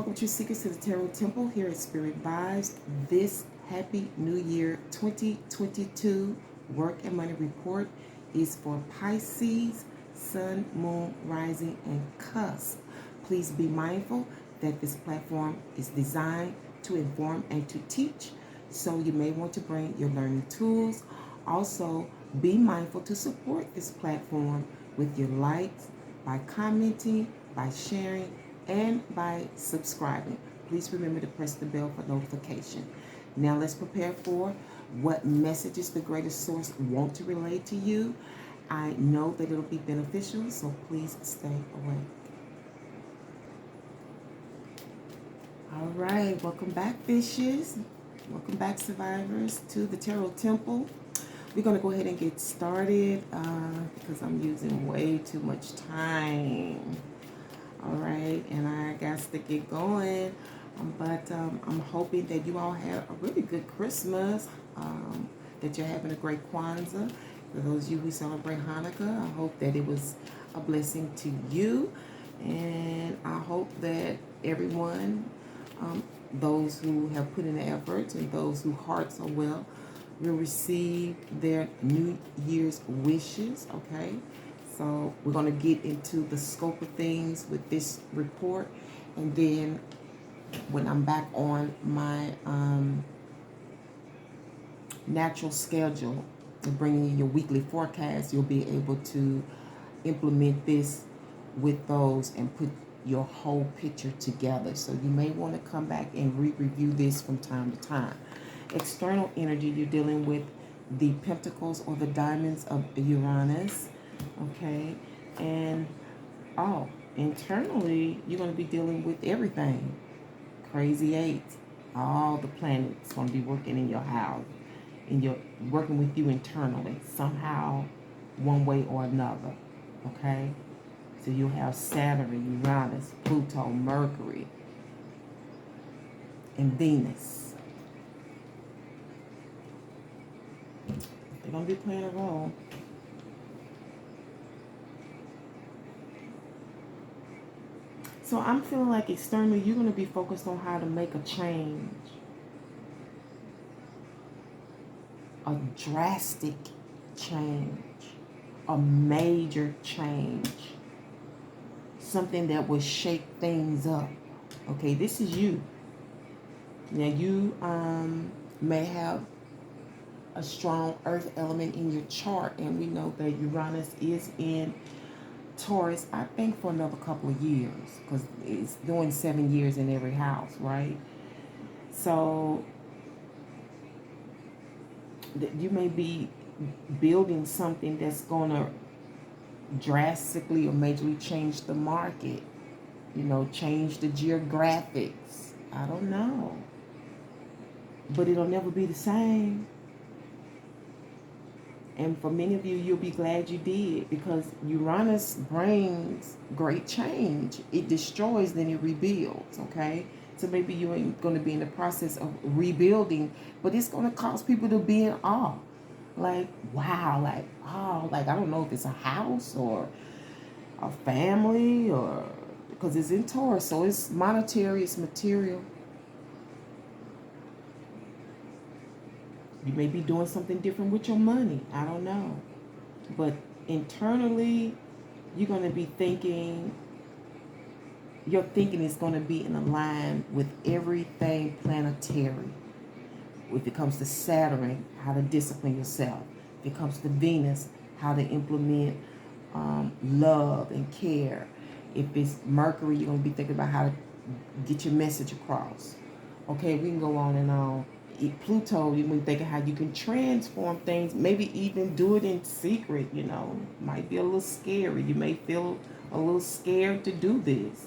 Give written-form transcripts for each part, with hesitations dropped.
welcome to Secrets to the Tarot Temple here at Spearit Vibes. This Happy New Year 2022 Work and Money Report is for Pisces, Sun, Moon, Rising, and Cusp. Please be mindful that this platform is designed to inform and to teach, so you may want to bring your learning tools. Also, be mindful to support this platform with your likes, by commenting, by sharing, and by subscribing. Please remember to press the bell for notification. Now let's prepare for what messages the greatest source want to relay to you. I know that it'll be beneficial, so please stay awake. All right, welcome back, fishes. Welcome back, survivors, to the Tarot Temple. We're going to go ahead and get started because I'm using way too much time. All right, and I got to get going, but I'm hoping that you all have a really good Christmas, that you're having a great Kwanzaa. For those of you who celebrate Hanukkah, I hope that it was a blessing to you, and I hope that everyone, those who have put in the effort and those whose hearts are well, will receive their New Year's wishes, okay? So we're going to get into the scope of things with this report, and then when I'm back on my natural schedule of bringing you your weekly forecast, you'll be able to implement this with those and put your whole picture together. So you may want to come back and review this from time to time. External energy, you're dealing with the pentacles or the diamonds of Uranus. Okay, and internally, you're going to be dealing with everything. Crazy 8. All the planets going to be working in your house, and you're working with you internally somehow, one way or another. Okay, so you'll have Saturn, Uranus, Pluto, Mercury, and Venus. They're going to be playing a role. So I'm feeling like externally, you're going to be focused on how to make a change. A drastic change. A major change. Something that will shake things up. Okay, this is you. Now you may have a strong earth element in your chart, and we know that Uranus is in Taurus, I think, for another couple of years, because it's doing 7 years in every house, right? So you may be building something that's going to drastically or majorly change the market, change the geographics. I don't know, but it'll never be the same. And for many of you, you'll be glad you did, because Uranus brings great change. It destroys, then it rebuilds, okay? So maybe you ain't going to be in the process of rebuilding, but it's going to cause people to be in awe. Like, wow, like, oh, like, I don't know if it's a house or a family, or because it's in Taurus, so it's monetary, it's material. You may be doing something different with your money. I don't know. But internally, you're going to be thinking, your thinking is going to be in line with everything planetary. If it comes to Saturn, how to discipline yourself. If it comes to Venus, how to implement love and care. If it's Mercury, you're going to be thinking about how to get your message across. Okay, we can go on and on. Pluto, you may think of how you can transform things, maybe even do it in secret, might be a little scary. You may feel a little scared to do this.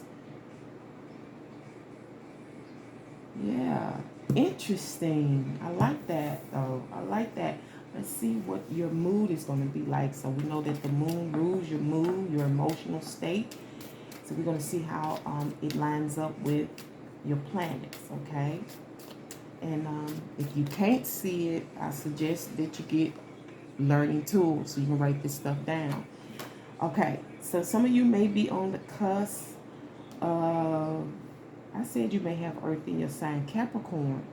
Yeah, interesting. I like that, though. I like that. Let's see what your mood is going to be like. So we know that the moon rules your mood, your emotional state. So we're going to see how it lines up with your planets, okay? And if you can't see it, I suggest that you get learning tools so you can write this stuff down. Okay, so some of you may be on the cusp of I said you may have Earth in your sign, Capricorn.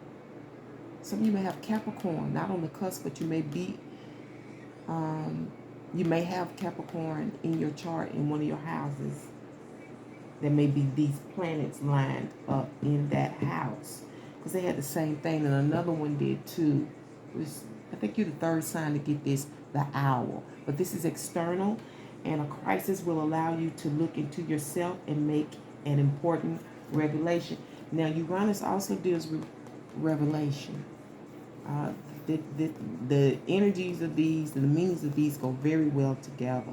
Some of you may have Capricorn, not on the cusp, but you may be, you may have Capricorn in your chart in one of your houses. There may be these planets lined up in that house. Because they had the same thing, and another one did too. I think you're the third sign to get this, the owl. But this is external, and a crisis will allow you to look into yourself and make an important revelation. Now, Uranus also deals with revelation. The energies of these, the meanings of these go very well together.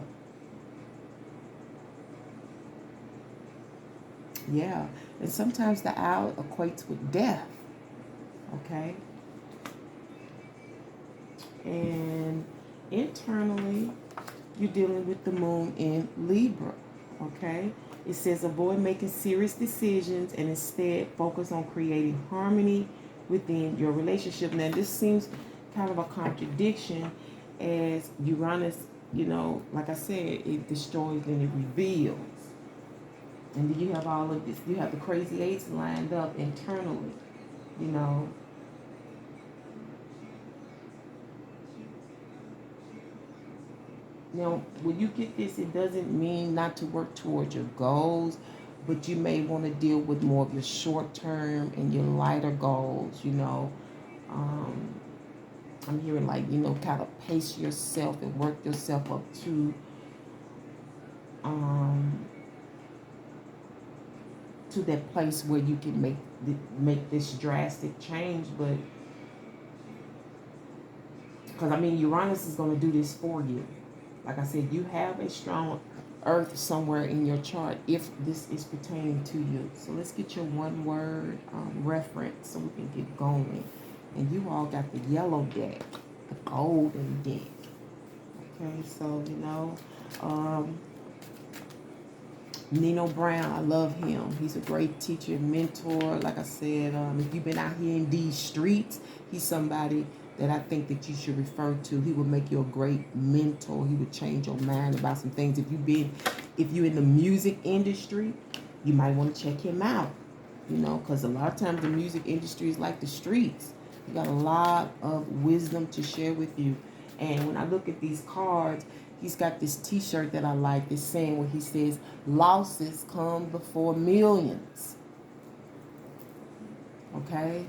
Yeah, and sometimes the owl equates with death, okay? And internally, you're dealing with the moon in Libra, okay? It says avoid making serious decisions and instead focus on creating harmony within your relationship. Now, this seems kind of a contradiction as Uranus, you know, like I said, it destroys and it reveals. And then you have all of this, you have the crazy eights lined up internally, you know. Now, when you get this, it doesn't mean not to work towards your goals, but you may want to deal with more of your short term and your lighter goals, you know. I'm hearing like, you know, kind of pace yourself and work yourself up to that place where you can make this drastic change. But because I mean, Uranus is going to do this for you. Like I said, you have a strong Earth somewhere in your chart if this is pertaining to you. So let's get your one word reference so we can get going. And you all got the yellow deck, the golden deck. Okay, so you know, Nino Brown, I love him. He's a great teacher, mentor. Like I said, if you've been out here in these streets, he's somebody that I think that you should refer to. He would make you a great mentor. He would change your mind about some things. If you're in the music industry, you might want to check him out. You know, because a lot of times the music industry is like the streets. He got a lot of wisdom to share with you. And when I look at these cards, he's got this t-shirt that I like, this saying where he says, losses come before millions. Okay?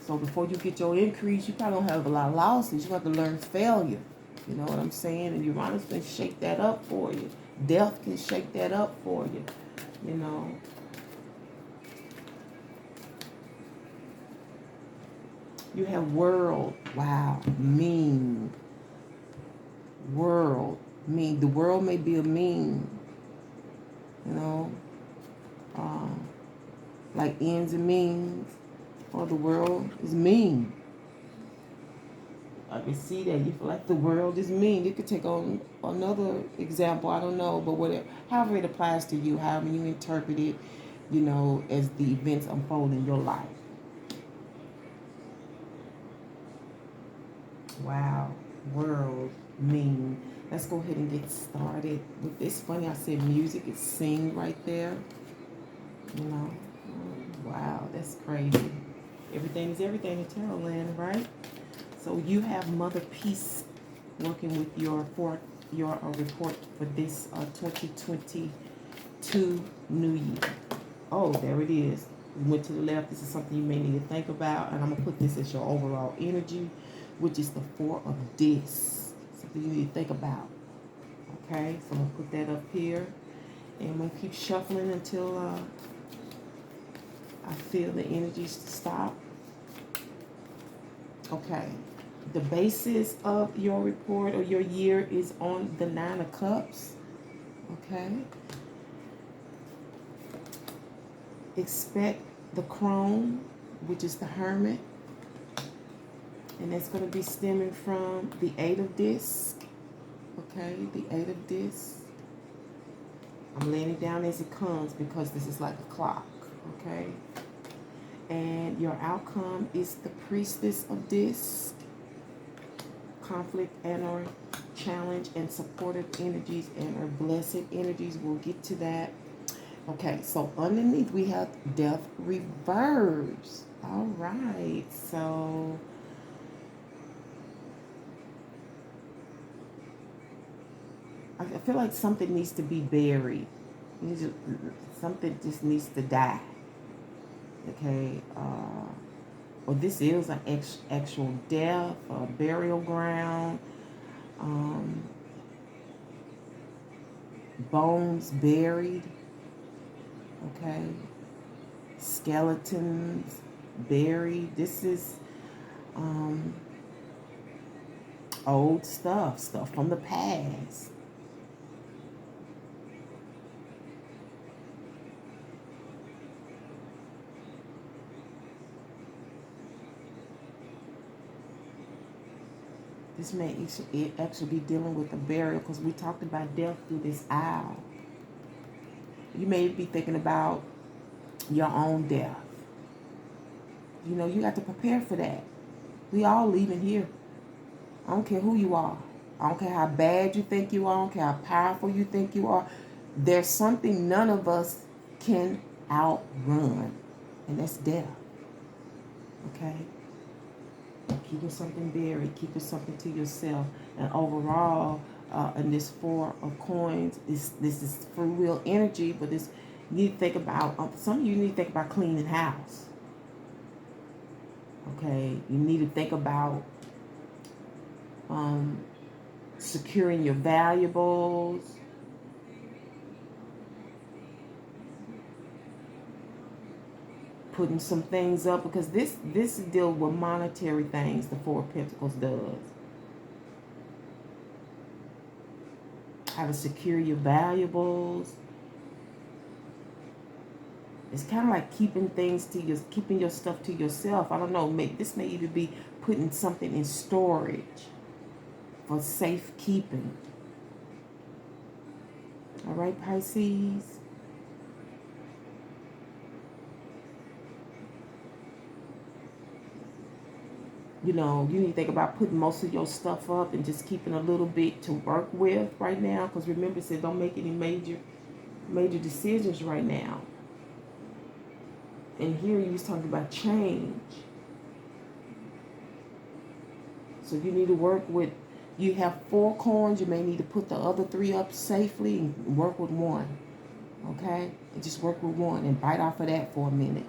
So before you get your increase, you probably don't have a lot of losses. You have to learn failure. You know what I'm saying? And Uranus can shake that up for you. Death can shake that up for you. You know. You have world. Wow. Mean. World. Mean. The world may be a mean. You know. Like ends and means. Or the world is mean. I can see that. You feel like the world is mean. You could take on another example. I don't know. But whatever. However it applies to you. However you interpret it. You know. As the events unfold in your life. Wow. World. Mean. Let's go ahead and get started. It's funny. I said music. It's sing right there. You know. Wow. That's crazy. Everything is everything in Tarot land, right? So you have Mother Peace working with your report for this 2022 New Year. Oh, there it is. We went to the left. This is something you may need to think about, and I'm gonna put this as your overall energy, which is the Four of Discs. Something you need to think about. Okay, so I'm gonna put that up here, and I'm gonna keep shuffling until I feel the energies to stop. Okay. The basis of your report or your year is on the Nine of Cups. Okay. Expect the Crone, which is the Hermit. And that's going to be stemming from the Eight of Discs. Okay, the Eight of Discs. I'm laying it down as it comes because this is like a clock. Okay. And your outcome is the Priestess of Discs. Conflict and or challenge and supportive energies and or blessed energies. We'll get to that. Okay, so underneath we have death reverse. All right, so I feel like something needs to be buried. Something just needs to die. Okay, or this is an actual death, a burial ground, um, bones buried. Okay, skeletons buried. This is um, old stuff from the past. This may actually be dealing with a burial because we talked about death through this owl. You may be thinking about your own death. You know, you got to prepare for that. We all leaving here. I don't care who you are. I don't care how bad you think you are. I don't care how powerful you think you are. There's something none of us can outrun, and that's death. Okay? Keeping something buried, keeping something to yourself. And overall, in this four of coins, this is free will energy, but this you need to think about, some of you need to think about cleaning house. Okay? You need to think about securing your valuables. Putting some things up, because this deals with monetary things. The Four of Pentacles does. How to secure your valuables. It's kind of like keeping your stuff to yourself. I don't know. This may even be putting something in storage for safekeeping. All right, Pisces. You know, you need to think about putting most of your stuff up and just keeping a little bit to work with right now. Because remember, it said don't make any major decisions right now. And here you was talking about change. So you need to work with, you have 4 coins, you may need to put the other 3 up safely and work with one. Okay? And just work with one and bite off of that for a minute.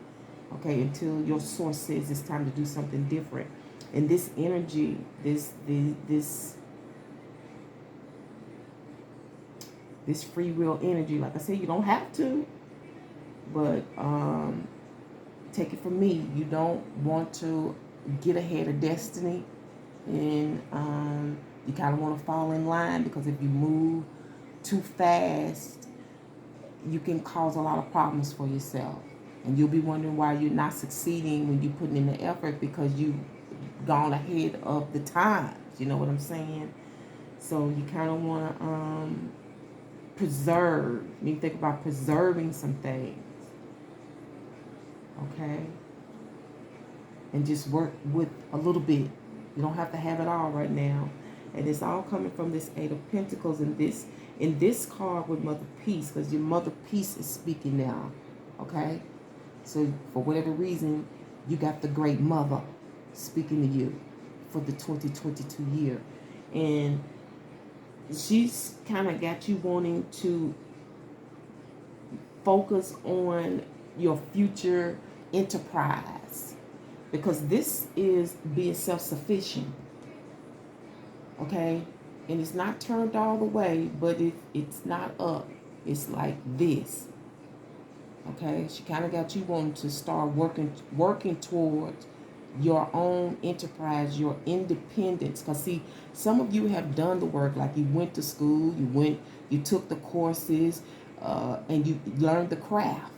Okay, until your source says it's time to do something different. And this energy, this free will energy, like I said, you don't have to, but take it from me, you don't want to get ahead of destiny, and you kind of want to fall in line, because if you move too fast, you can cause a lot of problems for yourself, and you'll be wondering why you're not succeeding when you're putting in the effort, because you've gone ahead of the times. You know what I'm saying? So you kind of want to preserve. You think about preserving some things. Okay? And just work with a little bit. You don't have to have it all right now. And it's all coming from this 8 of Pentacles in this card with Mother Peace, because your Mother Peace is speaking now. Okay? So for whatever reason, you got the Great Mother speaking to you for the 2022 year. And she's kind of got you wanting to focus on your future enterprise, because this is being self-sufficient. Okay? And it's not turned all the way, but it's not up. It's like this. Okay? She kind of got you wanting to start working towards your own enterprise, your independence. Because see, some of you have done the work, like you went to school, you took the courses, and you learned the craft.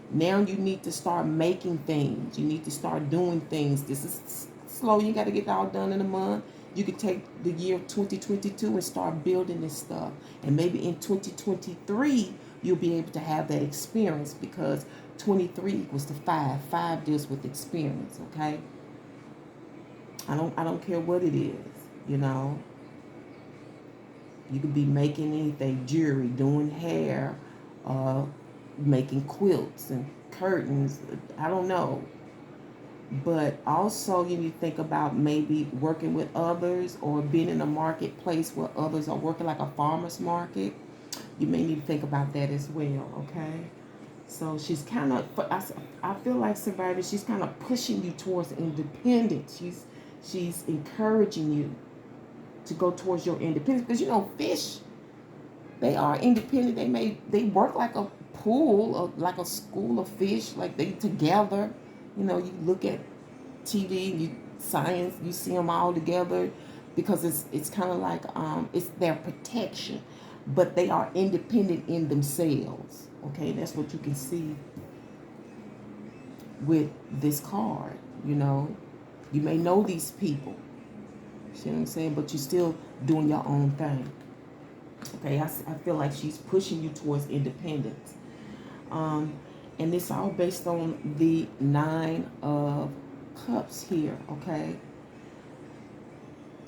Now you need to start making things. You need to start doing things. This is slow. You got to get it all done in a month. You could take the year 2022 and start building this stuff. And maybe in 2023, you'll be able to have that experience, because 23 equals to 5. 5 deals with experience, okay? I don't care what it is, you know. You could be making anything, jewelry, doing hair, making quilts and curtains. I don't know. But also you need to think about maybe working with others or being in a marketplace where others are working, like a farmer's market. You may need to think about that as well, okay? So she's kind of, I feel like Survivor, she's kind of pushing you towards independence. She's encouraging you to go towards your independence. Because, you know, fish, they are independent. They work like a pool, or like a school of fish, like they together. You know, you look at TV, science, you see them all together, because it's kind of like it's their protection, but they are independent in themselves. Okay, that's what you can see with this card. You know, you may know these people. See what I'm saying? But you're still doing your own thing. Okay, I feel like she's pushing you towards independence. And it's all based on the 9 of Cups here, okay?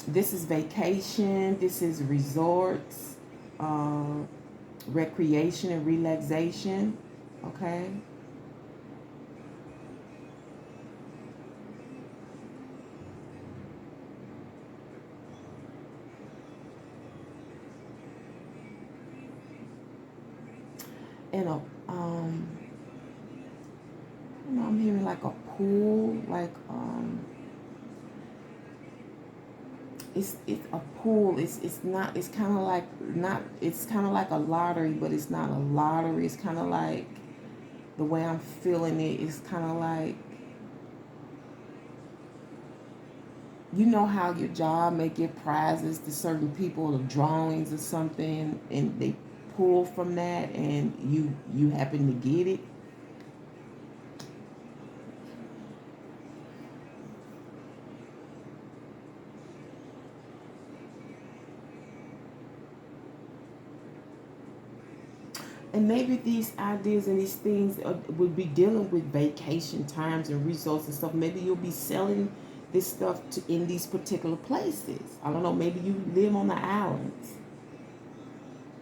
This is vacation. This is resorts, recreation and relaxation, okay? And I'm hearing like a pool, like it's a pool. It's not. It's kind of like not. It's kind of like a lottery, but it's not a lottery. It's kind of like, the way I'm feeling it is kind of like, you know how your job may give prizes to certain people, or drawings or something, and they pull from that, and you happen to get it. And maybe these ideas and these things would be dealing with vacation times and resorts and stuff. Maybe you'll be selling this stuff in these particular places. I don't know. Maybe you live on the islands.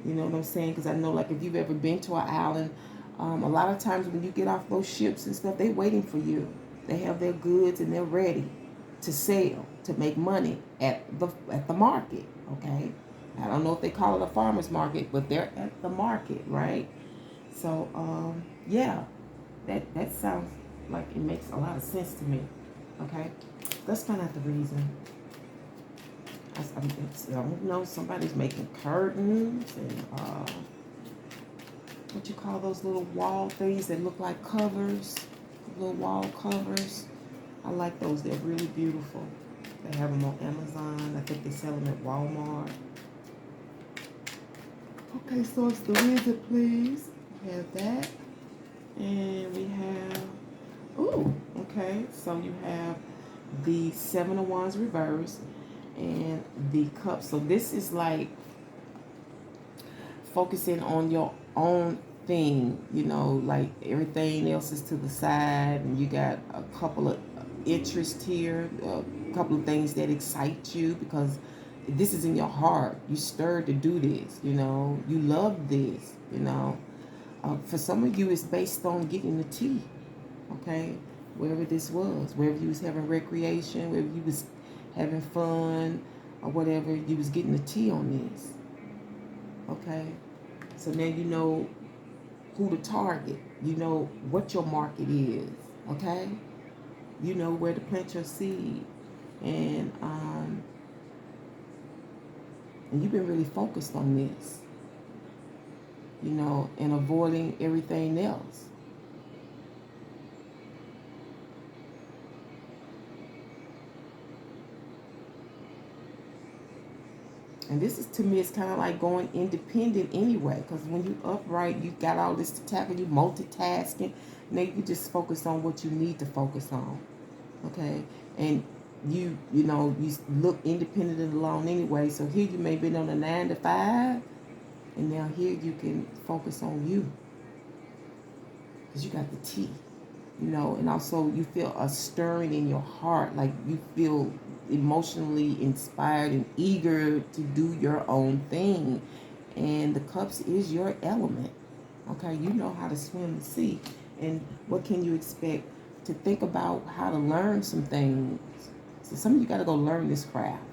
You know what I'm saying? Because I know, like, if you've ever been to an island, a lot of times when you get off those ships and stuff, they're waiting for you. They have their goods and they're ready to sell, to make money at the market. Okay. I don't know if they call it a farmer's market, but they're at the market, right? So, yeah, that sounds like it makes a lot of sense to me. Okay, let's find out the reason. I don't know, somebody's making curtains and what you call those little wall things that look like covers, little wall covers. I like those. They're really beautiful. They have them on Amazon. I think they sell them at Walmart. Okay, so it's the wizard, please. We have that. And we have, ooh, okay. So you have the 7 of Wands reversed and the cup. So this is like focusing on your own thing, you know, like everything else is to the side, and you got a couple of interests here, a couple of things that excite you, because this is in your heart. You stirred to do this, you know. You love this, you know. For some of you, it's based on getting the tea, okay? Wherever this was, wherever you was having recreation, wherever you was having fun, or whatever, you was getting the tea on this, okay? So now you know who to target. You know what your market is, okay? You know where to plant your seed, and you've been really focused on this, you know, and avoiding everything else. And this is, to me, it's kind of like going independent anyway, because when you upright, you got all this to tackle, you multitasking. Now you just focus on what you need to focus on, okay? And you know, you look independent and alone anyway. So here you may have been on a 9 to 5, and now here you can focus on you, because you got the tea, you know. And also you feel a stirring in your heart, like you feel emotionally inspired and eager to do your own thing. And the cups is your element, Okay, you know how to swim the sea. And what can you expect? To think about how to learn some things. So some of you got to go learn this craft.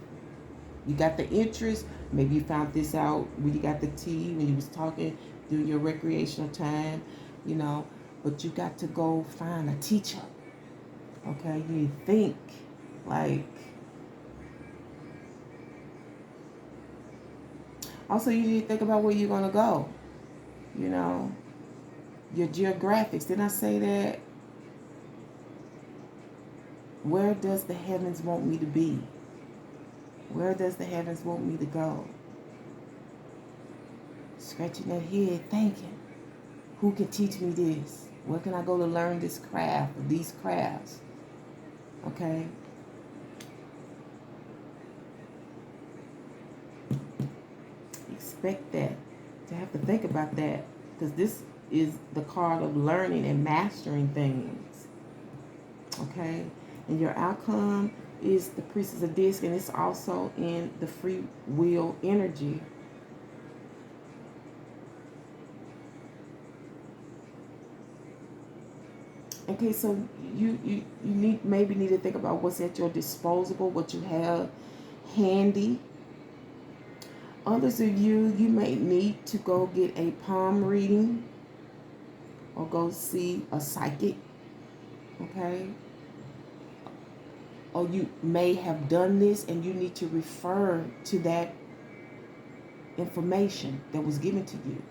You got the interest. Maybe you found this out when you got the tea, when you was talking during your recreational time, you know. But you got to go find a teacher. Okay, you think like. Also, you need to think about where you're gonna go. You know, your geographics. Didn't I say that? Where does the heavens want me to be? Where does the heavens want me to go? Scratching that head, thinking, who can teach me this? Where can I go to learn this craft or these crafts? Okay? Expect that. To have to think about that. Because this is the card of learning and mastering things. Okay? And your outcome is the Priestess of Disc, and it's also in the free will energy. Okay, so you maybe need to think about what's at your disposal, what you have handy. Others of you may need to go get a palm reading or go see a psychic. Okay, or you may have done this and you need to refer to that information that was given to you.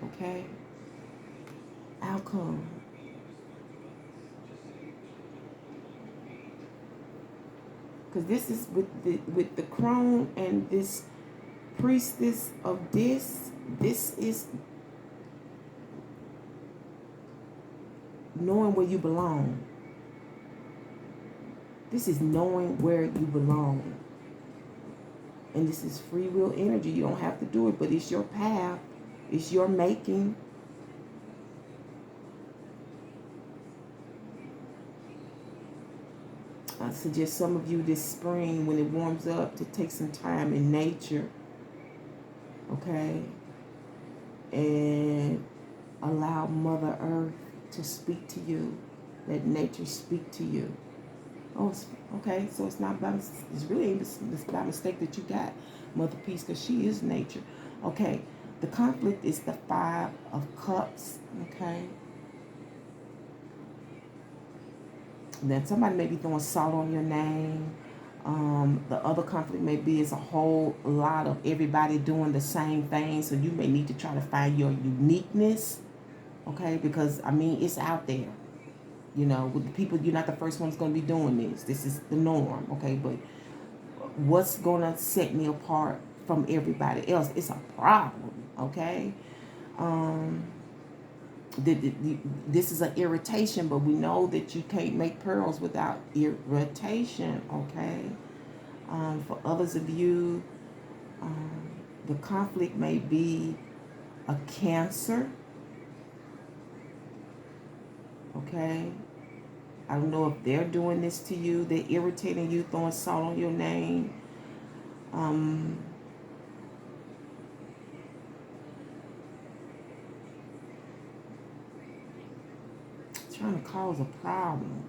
Okay, outcome. Because this is with the crone and this Priestess of this is knowing where you belong. This is knowing where you belong. And this is free will energy. You don't have to do it, but it's your path. It's your making. I suggest some of you this spring, when it warms up, to take some time in nature. Okay? And allow Mother Earth to speak to you. Let nature speak to you. Oh, okay. So it's not by, it's really it's by mistake that you got Mother Peace, because she is nature. Okay. The conflict is the 5 of Cups. Okay. And then somebody may be throwing salt on your name. The other conflict may be it's a whole lot of everybody doing the same thing. So you may need to try to find your uniqueness. Okay. Because, I mean, it's out there. You know, with the people, you're not the first one's going to be doing this. This is the norm, okay? But what's going to set me apart from everybody else? It's a problem, okay? This is an irritation, but we know that you can't make pearls without irritation, okay? For others of you, the conflict may be a Cancer. Okay? I don't know if they're doing this to you. They're irritating you, throwing salt on your name. Trying to cause a problem.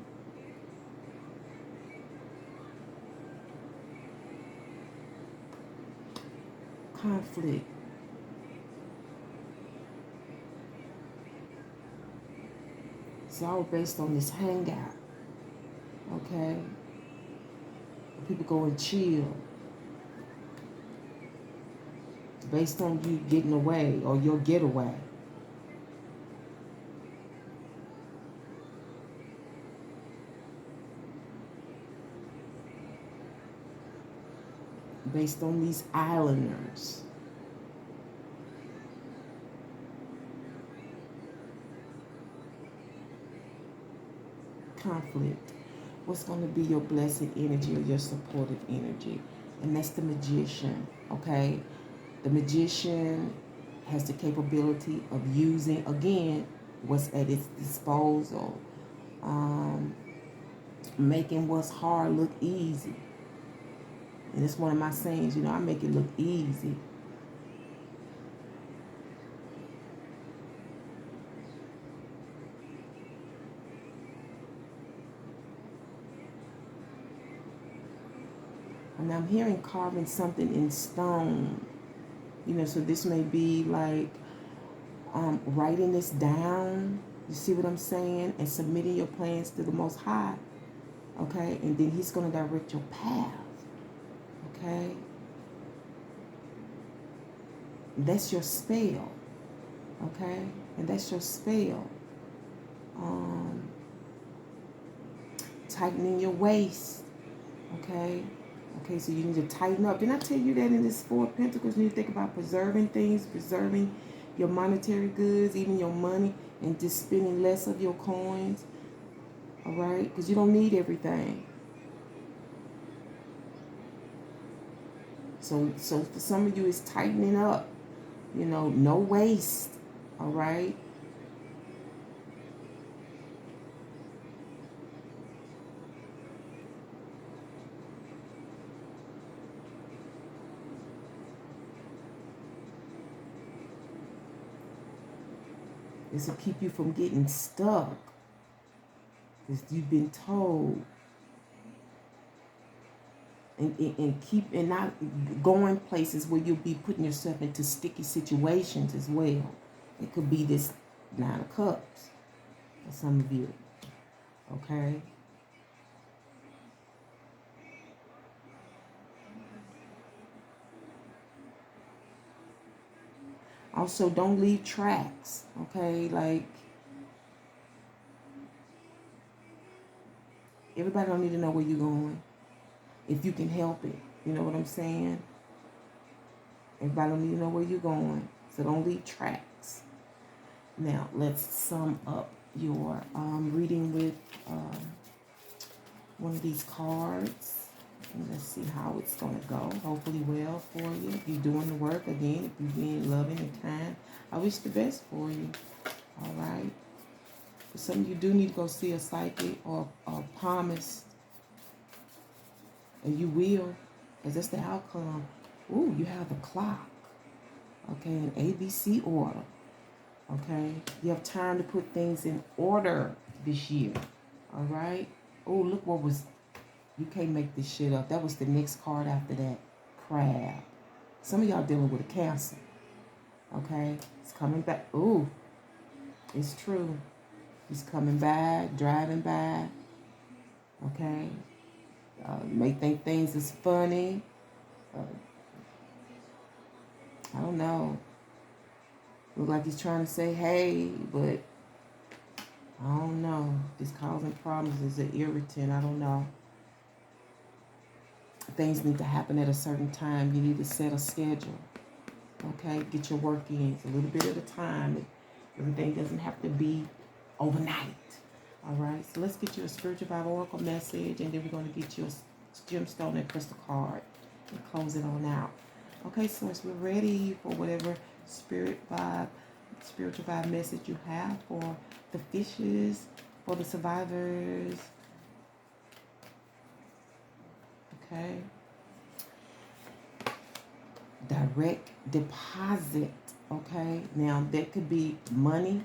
Conflict. It's all based on this hangout. Okay? People go and chill. Based on you getting away or your getaway. Based on these islanders. Conflict. What's going to be your blessed energy or your supportive energy? And that's the Magician, okay? The Magician has the capability of using, again, what's at its disposal. Making what's hard look easy. And it's one of my sayings, you know, I make it look easy. And I'm hearing carving something in stone. You know, so this may be like writing this down. You see what I'm saying? And submitting your plans to the Most High. Okay? And then He's going to direct your path. Okay? That's your spell. Okay? And that's your spell. Tightening your waist. Okay? Okay, so you need to tighten up. Didn't I tell you that in this Four of Pentacles, you need to think about preserving things, preserving your monetary goods, even your money, and just spending less of your coins. All right? Because you don't need everything. So for some of you, it's tightening up. You know, no waste. All right? It's to keep you from getting stuck. Because you've been told. And not going places where you'll be putting yourself into sticky situations as well. It could be this Nine of Cups for some of you. Okay? Also, don't leave tracks. Okay? Like, everybody don't need to know where you're going. If you can help it. You know what I'm saying? Everybody don't need to know where you're going. So don't leave tracks. Now, let's sum up your reading with one of these cards. And let's see how it's going to go. Hopefully well for you. If you're doing the work, again, if you're being loving and kind, I wish the best for you. All right? But some of you do need to go see a psychic or a palmist. And you will, because that's the outcome. Ooh, you have the clock. Okay, in ABC order. Okay, you have time to put things in order this year. All right. Oh, look what was, you can't make this shit up. That was the next card after that. Crab. Some of y'all dealing with a Cancer. Okay, it's coming back. Ooh, it's true. He's coming back, driving by. Okay. You may think things is funny. I don't know. Look like he's trying to say hey, but I don't know. It's causing problems. It's an irritant. I don't know. Things need to happen at a certain time. You need to set a schedule. Okay? Get your work in. It's a little bit at a time. Everything doesn't have to be overnight. All right? So let's get you a Spiritual Vibe Oracle message, and then we're going to get you a gemstone and crystal card and close it on out. Okay, Source, we're ready for whatever spiritual vibe message you have for the fishes, for the survivors. Okay. Direct deposit. Okay. Now that could be money,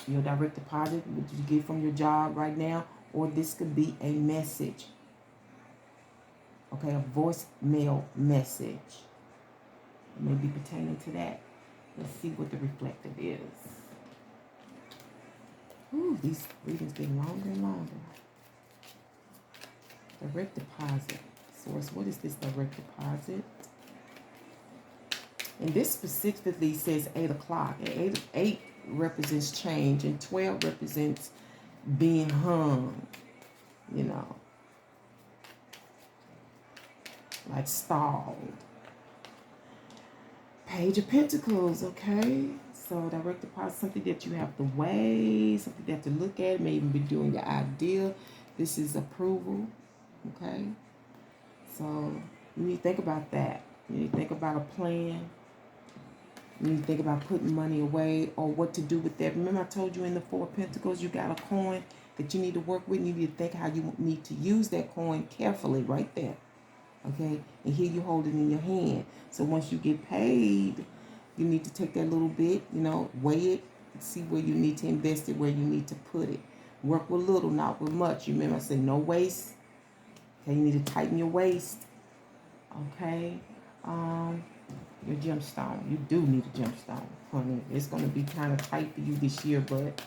your direct deposit, what you get from your job right now, or this could be a message. Okay, a voicemail message. It may be pertaining to that. Let's see what the reflective is. Ooh, these readings getting longer and longer. Direct deposit. Source, what is this direct deposit? And this specifically says 8 o'clock. And 8 represents change, and 12 represents being hung. You know. Like stalled. Page of Pentacles, okay? So direct deposit, something that you have to weigh, something you have to look at, maybe be doing your idea. This is approval, okay? So you need to think about that. You need to think about a plan. You need to think about putting money away or what to do with that. Remember I told you in the Four of Pentacles, you got a coin that you need to work with. You need to think how you need to use that coin carefully right there. Okay, and here you hold it in your hand. So once you get paid, you need to take that little bit, you know, weigh it, see where you need to invest it, where you need to put it. Work with little, not with much. You remember I said no waste, Okay, you need to tighten your waist. Okay, your gemstone. You do need a gemstone, honey. It's going to be kind of tight for you this year, but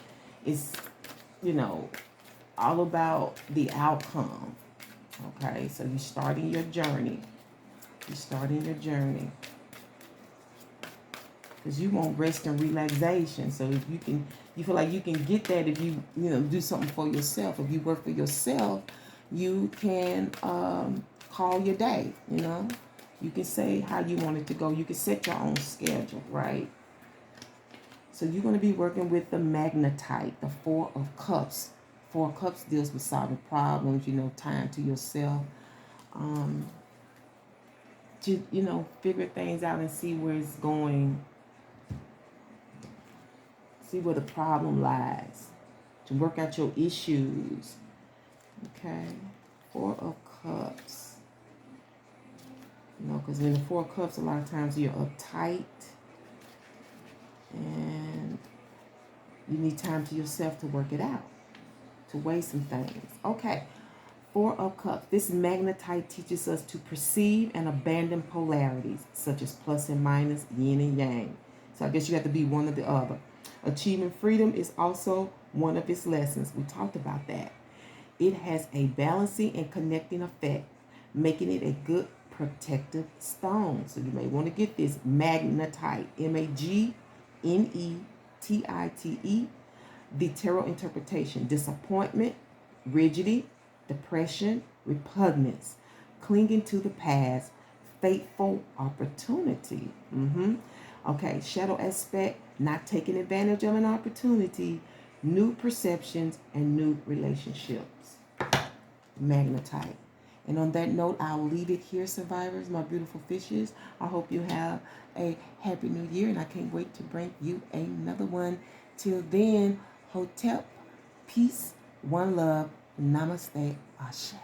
it's, you know, all about the outcome. Okay, so you're starting your journey. You're starting your journey. Because you want rest and relaxation. So if you can, you feel like you can get that if you do something for yourself. If you work for yourself, you can call your day. You can say how you want it to go. You can set your own schedule, right? So you're going to be working with the magnetite, the Four of Cups. Four of Cups deals with solving problems, time to yourself. To figure things out and see where it's going. See where the problem lies. To work out your issues. Okay. Four of Cups. Because in the Four of Cups, a lot of times you're uptight. And you need time to yourself to work it out. To weigh some things. Okay. Four of Cups. This magnetite teaches us to perceive and abandon polarities, such as plus and minus, yin and yang. So I guess you have to be one or the other. Achieving freedom is also one of its lessons. We talked about that. It has a balancing and connecting effect, making it a good protective stone. So you may want to get this magnetite, magnetite. The tarot interpretation: disappointment, rigidity, depression, repugnance, clinging to the past, fateful opportunity. Okay, shadow aspect: not taking advantage of an opportunity, new perceptions, and new relationships. Magnetite. And on that note, I'll leave it here, survivors, my beautiful fishes. I hope you have a happy new year, and I can't wait to bring you another one. Till then, Hotep, peace, one love, namaste, ashe.